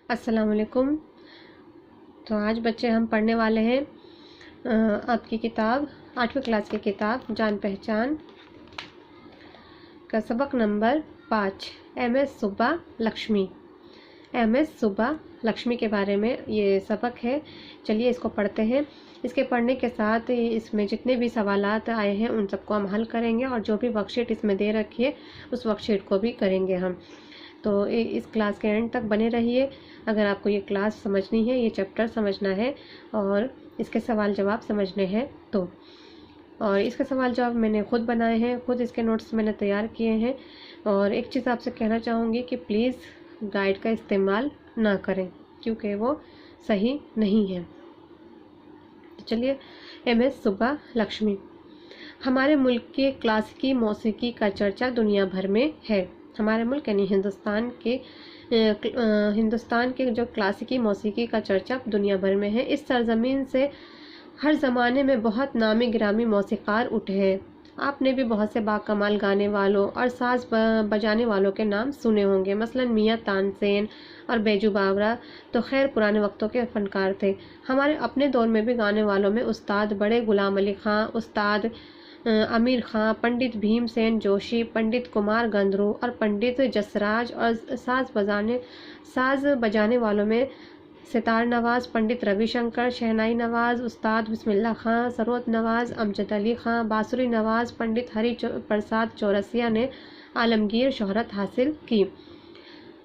السلام علیکم۔ تو آج بچے ہم پڑھنے والے ہیں آپ کی کتاب 8ویں کلاس کی کتاب جان پہچان کا سبق نمبر 5 ایم ایس سبا لکشمی۔ ایم ایس سبا لکشمی کے بارے میں یہ سبق ہے۔ چلیے اس کو پڑھتے ہیں۔ اس کے پڑھنے کے ساتھ اس میں جتنے بھی سوالات آئے ہیں ان سب کو ہم حل کریں گے، اور جو بھی ورک شیٹ اس میں دے رکھی ہے اس ورک شیٹ کو بھی کریں گے ہم۔ تو اس کلاس کے اینڈ تک بنے رہیے۔ اگر آپ کو یہ کلاس سمجھنی ہے، یہ چیپٹر سمجھنا ہے اور اس کے سوال جواب سمجھنے ہیں تو، اور اس کے سوال جواب میں نے خود بنائے ہیں، خود اس کے نوٹس میں نے تیار کیے ہیں۔ اور ایک چیز آپ سے کہنا چاہوں گی کہ پلیز گائیڈ کا استعمال نہ کریں کیونکہ وہ صحیح نہیں ہے۔ چلیے، ایم ایس سبا لکشمی۔ ہمارے ملک کے کلاسیکی موسیقی کا چرچا دنیا بھر میں ہے۔ ہمارے ملک یعنی ہندوستان کے جو کلاسیکی موسیقی کا چرچا دنیا بھر میں ہے۔ اس سرزمین سے ہر زمانے میں بہت نامی گرامی موسیقار اٹھے ہیں۔ آپ نے بھی بہت سے باکمال گانے والوں اور ساز بجانے والوں کے نام سنے ہوں گے، مثلا میاں تانسین اور بیجو باورا تو خیر پرانے وقتوں کے فنکار تھے۔ ہمارے اپنے دور میں بھی گانے والوں میں استاد بڑے غلام علی خاں، استاد امیر خاں، پنڈت بھیم سین جوشی، پنڈت کمار گندرو اور پنڈت جسراج، اور ساز بجانے والوں میں ستار نواز، پنڈت روی شنکر، شہنائی نواز، استاد بسم اللہ خاں، سروت نواز، امجد علی خاں، بانسری نواز، پنڈت ہری پرساد چورسیا نے عالمگیر شہرت حاصل کی۔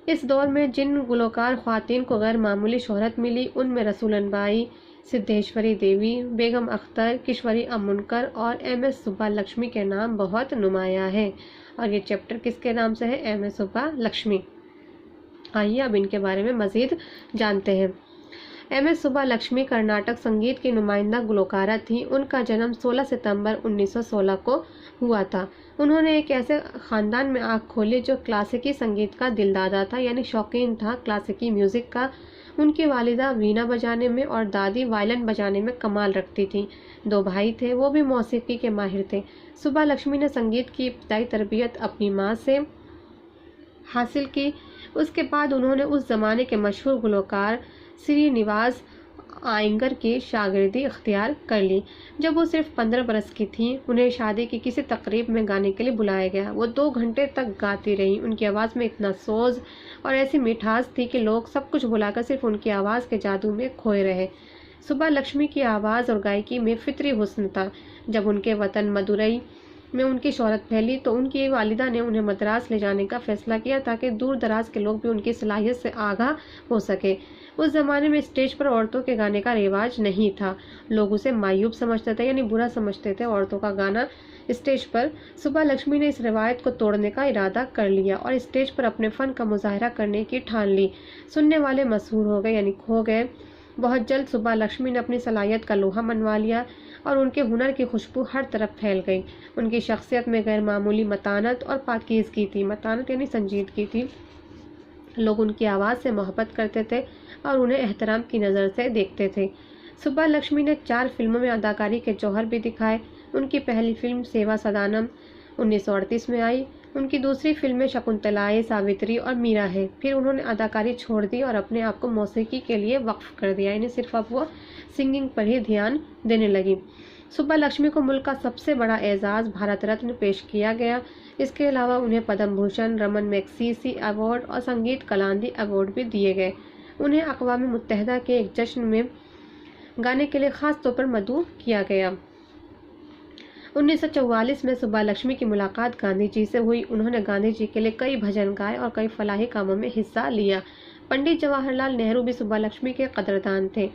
اس دور میں جن گلوکار خواتین کو غیر معمولی شہرت ملی ان میں رسولن بائی، سدھیشوری دیوی، بیگم اختر، کشوری امنکر اور ایم ایس سبا لکشمی کے نام بہت نمایاں ہیں۔ اور یہ چیپٹر کس کے نام سے ہے؟ ایم ایس سبا لکشمی۔ آئیے اب ان کے بارے میں مزید جانتے ہیں۔ ایم ایس سبا لکشمی کرناٹک سنگیت کی نمائندہ گلوکارہ تھیں۔ ان کا جنم 16 ستمبر 1916 کو ہوا تھا۔ انہوں نے ایک ایسے خاندان میں آنکھ کھولی جو کلاسیکی سنگیت کا دلدادہ تھا، یعنی شوقین تھا کلاسیکی میوزک کا۔ ان کی والدہ وینا بجانے میں اور دادی وائلن بجانے میں کمال رکھتی تھیں۔ 2 بھائی تھے، وہ بھی موسیقی کے ماہر تھے۔ سبا لکشمی نے سنگیت کی ابتدائی تربیت اپنی ماں سے حاصل کی۔ اس کے بعد انہوں نے اس زمانے کے مشہور گلوکار سری نواس آئنگر کی شاگردی اختیار کر لی۔ جب وہ صرف 15 برس کی تھیں، انہیں شادی کی کسی تقریب میں گانے کے لیے بلایا گیا۔ وہ 2 گھنٹے تک گاتی رہیں۔ ان کی آواز میں اتنا سوز اور ایسی مٹھاس تھی کہ لوگ سب کچھ بلا کر صرف ان کی آواز کے جادو میں کھوئے رہے۔ سبا لکشمی کی آواز اور گائیکی میں فطری حسن تھا۔ جب ان کے وطن مدورئی میں ان کی شہرت پھیلی تو ان کی والدہ نے انہیں مدراس لے جانے کا فیصلہ کیا تاکہ دور دراز کے لوگ بھی ان کی صلاحیت سے آگاہ ہو سکے۔ اس زمانے میں اسٹیج پر عورتوں کے گانے کا رواج نہیں تھا۔ لوگ اسے معیوب سمجھتے تھے، یعنی برا سمجھتے تھے عورتوں کا گانا اسٹیج پر۔ سبا لکشمی نے اس روایت کو توڑنے کا ارادہ کر لیا اور اسٹیج پر اپنے فن کا مظاہرہ کرنے کی ٹھان لی۔ سننے والے مسحور ہو گئے، یعنی کھو گئے۔ بہت جلد سبا لکشمی نے اپنی صلاحیت کا لوہا منوا لیا اور ان کے ہنر کی خوشبو ہر طرف پھیل گئی۔ ان کی شخصیت میں غیر معمولی متانت اور پاکیزگی تھی۔ متانت یعنی سنجیدگی تھی۔ لوگ ان کی آواز سے محبت کرتے تھے اور انہیں احترام کی نظر سے دیکھتے تھے۔ سبا لکشمی نے 4 فلموں میں اداکاری کے جوہر بھی دکھائے۔ ان کی پہلی فلم سیوا سدانم 1938 میں آئی۔ ان کی دوسری فلمیں شکنتلائی، ساوتری اور میرا ہے۔ پھر انہوں نے اداکاری چھوڑ دی اور اپنے آپ کو موسیقی کے لیے وقف کر دیا، یعنی صرف اب وہ سنگنگ پر ہی دھیان دینے لگی۔ سبا لکشمی کو ملک کا سب سے بڑا اعزاز بھارت رتن پیش کیا گیا۔ اس کے علاوہ انہیں پدم بھوشن، رمن میگسیسی ایوارڈ اور سنگیت کلانری ایوارڈ بھی دیے گئے۔ انہیں اقوام متحدہ کے ایک جشن میں گانے کے لیے خاص طور پر مدعو کیا گیا۔ 1944 میں سبا لکشمی کی ملاقات گاندھی جی سے ہوئی۔ انہوں نے گاندھی جی کے لیے کئی بھجن گائے اور کئی فلاحی کاموں میں حصہ لیا۔ پنڈت جواہر لال نہرو بھی سبا لکشمی کے قدردان تھے۔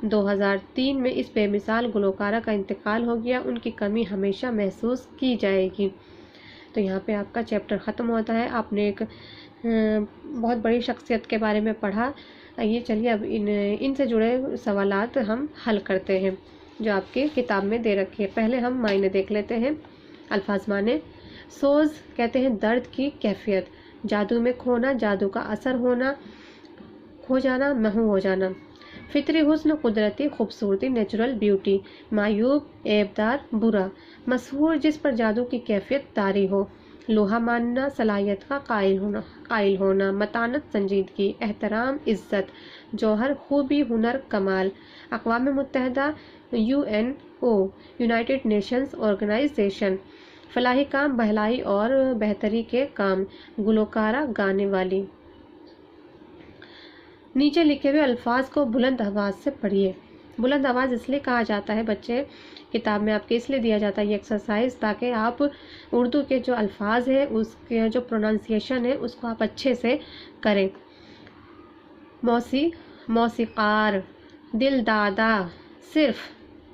2003 میں اس بے مثال گلوکارہ کا انتقال ہو گیا۔ ان کی کمی ہمیشہ محسوس کی جائے گی۔ تو یہاں پہ آپ کا چیپٹر ختم ہوتا ہے۔ آپ نے ایک بہت بڑی شخصیت کے بارے میں پڑھا۔ یہ چلیے اب ان سے جڑے سوالات ہم حل کرتے ہیں جو آپ کی کتاب میں دے رکھی ہے۔ پہلے ہم معنی دیکھ لیتے ہیں۔ الفاظ معنی: سوز کہتے ہیں درد کی کیفیت، جادو میں کھونا، جادو کا اثر ہونا، کھو جانا، محو ہو جانا۔ فطری حسن، قدرتی خوبصورتی، نیچرل بیوٹی۔ معیوب، عیب دار، برا۔ مسحور، جس پر جادو کی کیفیت طاری ہو۔ لوہا ماننا، صلاحیت کا قائل ہونا، متانت، سنجیدگی، احترام، عزت، جوہر، خوبی، ہنر، کمال، اقوام متحدہ، UNESCO، یونائٹڈ نیشنز آرگنائزیشن، فلاحی کام، بھلائی اور بہتری کے کام، گلوکارہ، گانے والی۔ نیچے لکھے ہوئے الفاظ کو بلند آواز سے پڑھیے۔ بلند آواز اس لیے کہا جاتا ہے بچے، کتاب میں آپ کے اس لیے دیا جاتا ہے یہ ایکسرسائز، تاکہ آپ اردو کے جو الفاظ ہیں اس کے جو پروننسیشن ہے اس کو آپ اچھے سے کریں۔ موسیقار، دل دادا، صرف،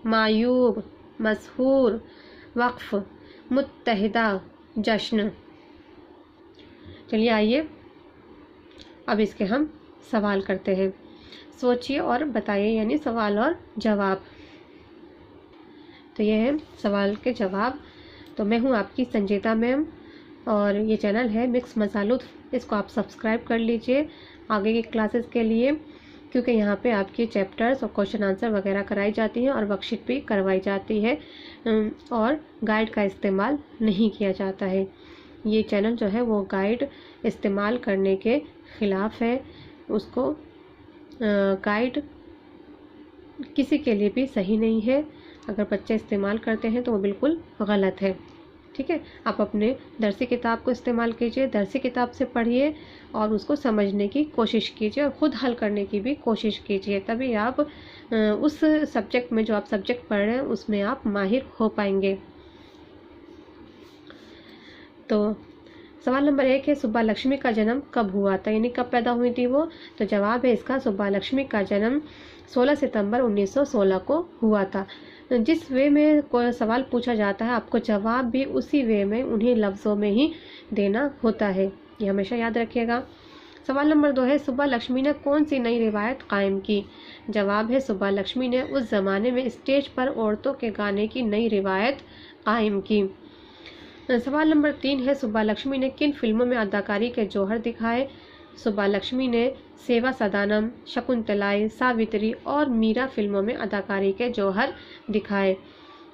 معیوب، مسحور، وقف، متحدہ، جشن۔ چلیے آئیے اب اس کے ہم سوال کرتے ہیں، سوچیے اور بتائیے، یعنی سوال اور جواب۔ تو یہ ہے سوال کے جواب۔ تو میں ہوں آپ کی سنجیتا میم، اور یہ چینل ہے مکس مزہ لطف، اس کو آپ سبسکرائب کر لیجئے آگے کی کلاسز کے لیے، کیونکہ یہاں پہ آپ کی چیپٹرز اور کوشچن آنسر وغیرہ کرائی جاتی ہیں اور ورک شیٹ بھی کروائی جاتی ہے، اور گائیڈ کا استعمال نہیں کیا جاتا ہے۔ یہ چینل جو ہے وہ گائیڈ استعمال کرنے کے خلاف ہے، اس کو گائیڈ کسی کے لیے بھی صحیح نہیں ہے، اگر بچے استعمال کرتے ہیں تو وہ بالکل غلط ہے، ٹھیک ہے۔ آپ اپنے درسی کتاب کو استعمال کیجئے، درسی کتاب سے پڑھیے اور اس کو سمجھنے کی کوشش کیجئے اور خود حل کرنے کی بھی کوشش کیجئے، تبھی آپ اس سبجیکٹ میں جو آپ سبجیکٹ پڑھ رہے ہیں اس میں آپ ماہر ہو پائیں گے۔ تو سوال نمبر 1 ہے، سبا لکشمی کا جنم کب ہوا تھا، یعنی کب پیدا ہوئی تھی وہ؟ تو جواب ہے اس کا، سبا لکشمی کا جنم 16 ستمبر 1916 کو ہوا تھا۔ جس وے میں کوئی سوال پوچھا جاتا ہے آپ کو جواب بھی اسی وے میں انہیں لفظوں میں ہی دینا ہوتا ہے، یہ ہمیشہ یاد رکھیے گا۔ سوال نمبر 2 ہے، سبا لکشمی نے کون سی نئی روایت قائم کی؟ جواب ہے سبا لکشمی نے اس زمانے میں اسٹیج پر عورتوں کے گانے کی نئی روایت قائم کی۔ سوال نمبر 3 ہے، سبا لکشمی نے کن فلموں میں اداکاری کے جوہر دکھائے؟ سبا لکشمی نے سیوا سدانم، شکنتلائی، ساوتری اور میرا فلموں میں اداکاری کے جوہر دکھائے۔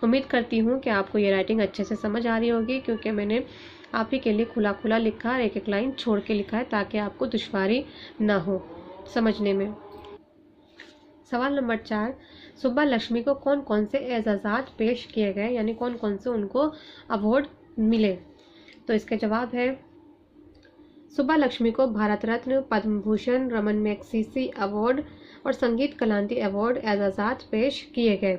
امید کرتی ہوں کہ آپ کو یہ رائٹنگ اچھے سے سمجھ آ رہی ہوگی، کیونکہ میں نے آپ ہی کے لیے کھلا کھلا لکھا اور ایک ایک لائن چھوڑ کے لکھا ہے تاکہ آپ کو دشواری نہ ہو سمجھنے میں۔ سوال نمبر 4، سبا لکشمی کو کون کون سے اعزازات پیش کیے گئے، یعنی کون کون سے ان کو ایوارڈ ملے؟ تو اس کا جواب ہے، سبا لکشمی کو بھارت رتن، پدم بھوشن، رمن میگسیسی ایوارڈ اور سنگیت کلانتی ایوارڈ اعزازات پیش کیے گئے۔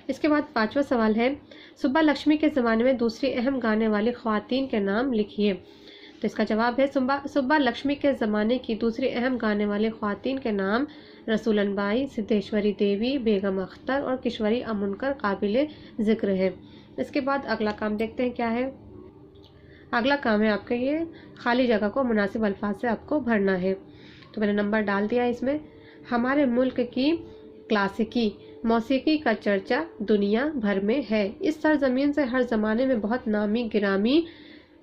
اس کے بعد 5واں سوال ہے، سبا لکشمی کے زمانے میں دوسری اہم گانے والی خواتین کے نام لکھیے۔ تو اس کا جواب ہے، سبا لکشمی کے زمانے کی دوسری اہم گانے والی خواتین کے نام رسولن بائی، سدھیشوری دیوی، بیگم اختر اور کشوری امنکر قابل ذکر ہے۔ اس کے بعد اگلا کام دیکھتے ہیں کیا ہے۔ اگلا کام ہے آپ کے یہ خالی جگہ کو مناسب الفاظ سے آپ کو بھرنا ہے۔ تو میں نے نمبر ڈال دیا اس میں۔ ہمارے ملک کی کلاسیکی موسیقی کا چرچا دنیا بھر میں ہے، اس سرزمین سے ہر زمانے میں بہت نامی گرامی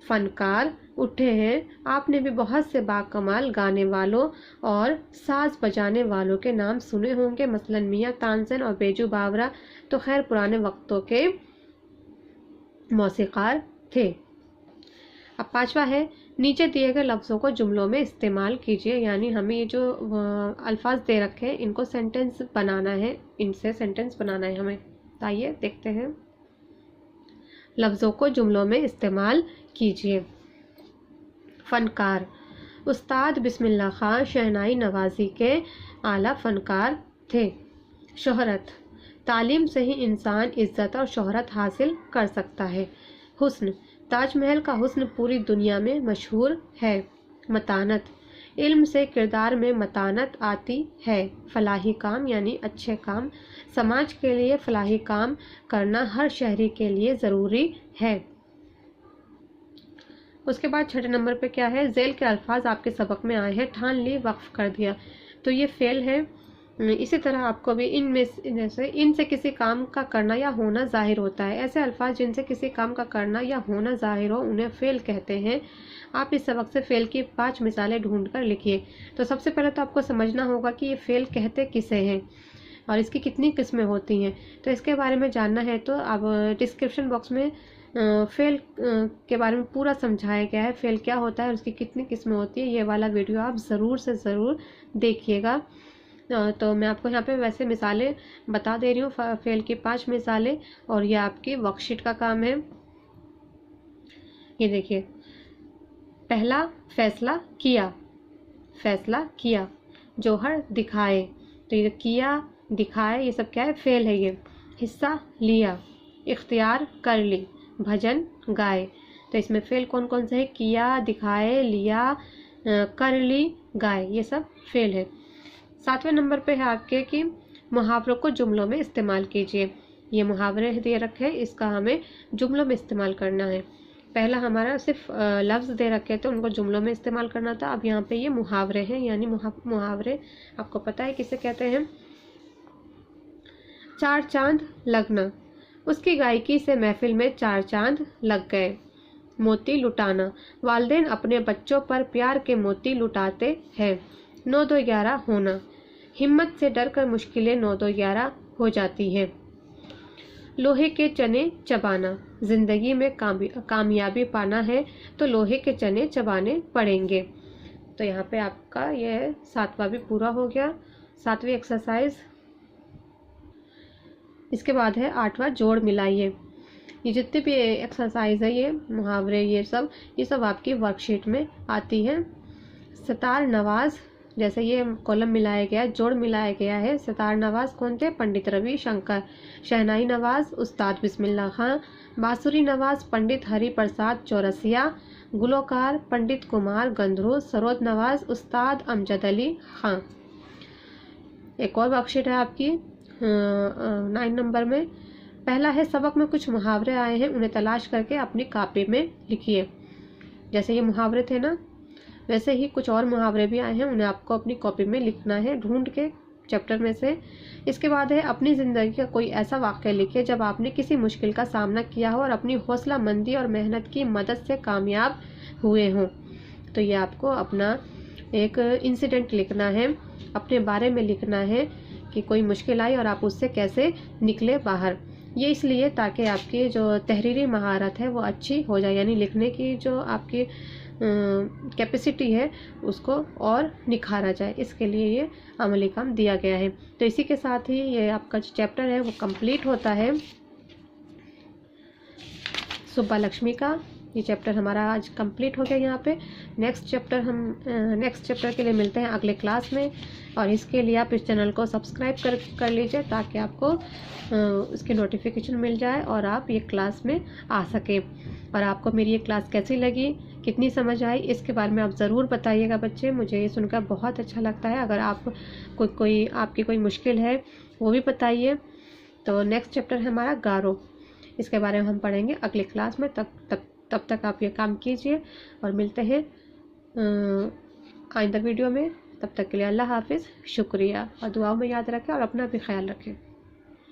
فنکار اٹھے ہیں، آپ نے بھی بہت سے باکمال گانے والوں اور ساز بجانے والوں کے نام سنے ہوں گے، مثلاً میاں تانسن اور بیجو باورا تو خیر پرانے وقتوں کے موسیقار تھے۔ اب 5واں ہے، نیچے دیے گئے لفظوں کو جملوں میں استعمال کیجیے، یعنی ہمیں یہ جو الفاظ دے رکھے ہیں ان کو سینٹنس بنانا ہے، ان سے سینٹنس بنانا ہے ہمیں۔ آئیے دیکھتے ہیں، لفظوں کو جملوں میں استعمال کیجیے۔ فنکار، استاد بسم اللہ خاں شہنائی نوازی کے اعلیٰ فنکار تھے۔ شہرت، تعلیم سے ہی انسان عزت اور شہرت حاصل کر سکتا ہے۔ حسن، تاج محل کا حسن پوری دنیا میں مشہور ہے۔ متانت، علم سے کردار میں متانت آتی ہے۔ فلاحی کام یعنی اچھے کام، سماج کے لیے فلاحی کام کرنا ہر شہری کے لیے ضروری ہے۔ اس کے بعد 6 نمبر پہ کیا ہے، ذیل کے الفاظ آپ کے سبق میں آئے ہیں، ٹھان لی، وقف کر دیا، تو یہ فعل ہے۔ اسی طرح آپ کو بھی ان سے کسی کام کا کرنا یا ہونا ظاہر ہوتا ہے، ایسے الفاظ جن سے کسی کام کا کرنا یا ہونا ظاہر ہو انہیں فعل کہتے ہیں۔ آپ اس سبق سے فعل کی 5 مثالیں ڈھونڈ کر لکھیے۔ تو سب سے پہلے تو آپ کو سمجھنا ہوگا کہ یہ فعل کہتے کسے ہیں اور اس کی کتنی قسمیں ہوتی ہیں۔ تو اس کے بارے میں جاننا ہے تو آپ ڈسکرپشن باکس میں فیل کے بارے میں پورا سمجھایا گیا ہے، فیل کیا ہوتا ہے اور اس کی کتنی قسمیں ہوتی ہے. یہ والا ویڈیو آپ ضرور سے ضرور دیکھیے گا. تو میں آپ کو یہاں پہ ویسے مثالیں بتا دے رہی ہوں، فیل کی 5 مثالیں، اور یہ آپ کی ورک شیٹ کا کام ہے. یہ دیکھیے، پہلا فیصلہ کیا، فیصلہ کیا. جوہر دکھائے، تو یہ کیا دکھائے یہ سب کیا ہے؟ فعل ہے. یہ حصہ لیا، اختیار کر لی، بھجن گائے. تو اس میں فعل کون کون سے ہے؟ کیا، دکھائے، لیا، کر لی، گائے، یہ سب فعل ہے. 7ویں نمبر پہ ہے آپ کے کہ محاوروں کو جملوں میں استعمال کیجیے. یہ محاورے دے رکھے ہیں، اس کا ہمیں جملوں میں استعمال کرنا ہے. پہلا ہمارا صرف لفظ دے رکھے تو ان کو جملوں میں استعمال کرنا تھا. اب یہاں پہ یہ محاورے ہیں، یعنی محاورے آپ کو پتہ ہے کسے کہتے ہیں. 4 چاند لگنا، اس کی گائیکی سے محفل میں 4 چاند لگ گئے. موتی لٹانا، والدین اپنے بچوں پر پیار کے موتی لٹاتے ہیں. 9 2 11 ہونا، ہمت سے ڈر کر مشکلیں 9 2 11 ہو جاتی ہیں. لوہے کے چنے چبانا، زندگی میں کامیابی پانا ہے تو لوہے کے چنے چبانے پڑیں گے. تو یہاں پہ آپ کا یہ 7واں بھی پورا ہو گیا، 7ویں ایکسرسائز. اس کے بعد ہے 8واں جوڑ ملائیے. یہ جتنے بھی ایکسرسائز ہے، یہ محاورے، یہ سب آپ کی ورک شیٹ میں آتی ہے. ستار نواز، جیسے یہ کالم ملایا گیا، جوڑ ملایا گیا ہے. ستار نواز کون تھے؟ پنڈت روی شنکر. شہنائی نواز استاد بسم اللہ خاں. بانسری نواز پنڈت ہری پرساد چورسیا. گلوکار پنڈت کمار گندھرو. سرود نواز استاد امجد علی خاں. ایک اور ورک شیٹ ہے آپ کی 9 نمبر میں. پہلا ہے سبق میں کچھ محاورے آئے ہیں، انہیں تلاش کر کے اپنی کاپی میں لکھیے. جیسے یہ محاورے تھے نا، ویسے ہی کچھ اور محاورے بھی آئے ہیں، انہیں آپ کو اپنی کاپی میں لکھنا ہے ڈھونڈ کے چیپٹر میں سے. اس کے بعد ہے اپنی زندگی کا کوئی ایسا واقعہ لکھے جب آپ نے کسی مشکل کا سامنا کیا ہو اور اپنی حوصلہ مندی اور محنت کی مدد سے کامیاب ہوئے ہوں. تو یہ آپ کو اپنا ایک انسیڈنٹ لکھنا ہے، اپنے بارے میں لکھنا ہے کہ کوئی مشکل آئی اور آپ اس سے کیسے نکلے باہر. یہ اس لیے تاکہ آپ کی جو تحریری مہارت ہے وہ اچھی ہو جائے، یعنی لکھنے کی جو آپ کی کیپیسٹی ہے اس کو اور نکھارا جائے. اس کے لیے یہ عملی کام دیا گیا ہے. تو اسی کے ساتھ ہی یہ آپ کا جو چیپٹر ہے وہ کمپلیٹ ہوتا ہے. سبا لکشمی کا یہ چیپٹر ہمارا آج کمپلیٹ ہو گیا. یہاں پہ نیکسٹ چیپٹر کے لیے ملتے ہیں اگلے کلاس میں. اور اس کے لیے آپ اس چینل کو سبسکرائب کر لیجئے تاکہ آپ کو اس کی نوٹیفیکیشن مل جائے اور آپ یہ کلاس میں آ سکیں. اور آپ کو میری یہ کلاس کیسی لگی، کتنی سمجھ آئی، اس کے بارے میں آپ ضرور بتائیے گا بچے. مجھے یہ سن کر بہت اچھا لگتا ہے. اگر آپ آپ کی کوئی مشکل ہے وہ بھی بتائیے. تو نیکسٹ چیپٹر ہے ہمارا گارو، اس کے بارے میں ہم پڑھیں گے اگلے کلاس میں. تب تک آپ یہ کام کیجئے اور ملتے ہیں آئندہ ویڈیو میں. تب تک کے لیے اللہ حافظ، شکریہ، اور دعاؤں میں یاد رکھیں اور اپنا بھی خیال رکھیں.